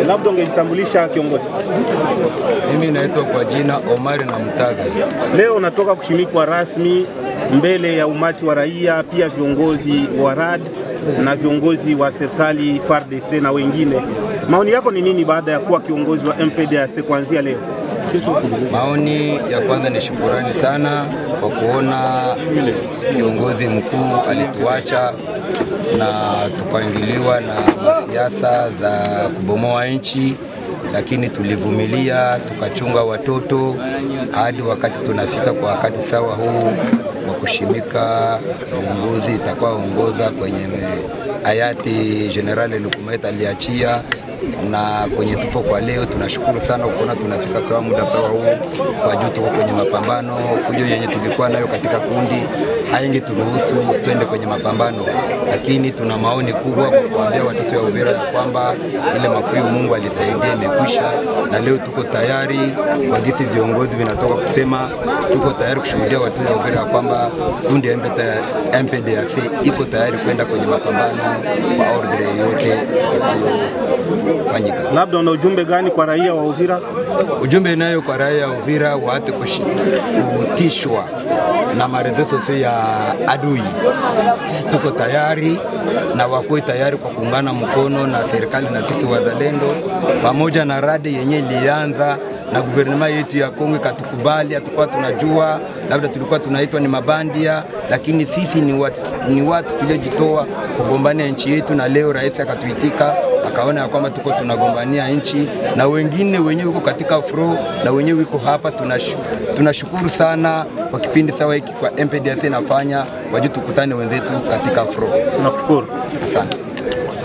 Labda ungejitambulisha kiongozi. Mimi naitwa kwa jina Omari na Mtaga. Leo natoka kushimikwa rasmi mbele ya umati wa raia, pia viongozi wa RAD na viongozi wa serikali FARDC na wengine. Maoni yako ni nini baada ya kuwa kiongozi wa MPDAC kuanzia leo? Maoni ya kwanza ni shukurani sana kwa kuona kiongozi mkuu alituacha na tukaingiliwa na siasa za kubomoa nchi, lakini tulivumilia, tukachunga watoto hadi wakati tunafika kwa wakati sawa huu wa kushimika uongozi itakuwa ongoza kwenye hayati General Lukumeta aliachia, na kwenye tupo kwa leo. Tunashukuru sana kuona tunafika sawa muda sawa huu, kwa juu tuko kwenye mapambano. Fujo yenye tulikuwa nayo katika kundi haingi turuhusu twende kwenye mapambano, lakini tuna maoni kubwa kwa kuambia watoto wa Uvira kwamba ile mafuyo Mungu alisaidia imekwisha, na leo tuko tayari kwa gisi viongozi vinatoka kusema, tuko tayari kushuhudia watoto wa Uvira kwamba kundi ya MPDAC iko tayari kwenda kwenye mapambano kwa ordre yote itakayofanyika. Labda una ujumbe gani kwa raia wa Uvira? Ujumbe nayo kwa raia wa Uvira, waache kutishwa na marezo sosio ya adui. Sisi tuko tayari na wako tayari kwa kuungana mkono na serikali na sisi wazalendo pamoja na RAD yenye ilianza na guvernema yetu ya Kongo katukubali. Hatakuwa tunajua labda tulikuwa tunaitwa ni mabandia, lakini sisi ni watu tuliojitoa kugombania nchi yetu, na leo rais akatuitika akaona kwamba tuko tunagombania nchi, na wengine wenyewe wiko katika fro na wenyewe wiko hapa. Tunashukuru sana kwa kipindi sawa hiki kwa MPDAC nafanya wajue tukutane wenzetu katika fro. Tunakushukuru. Asante.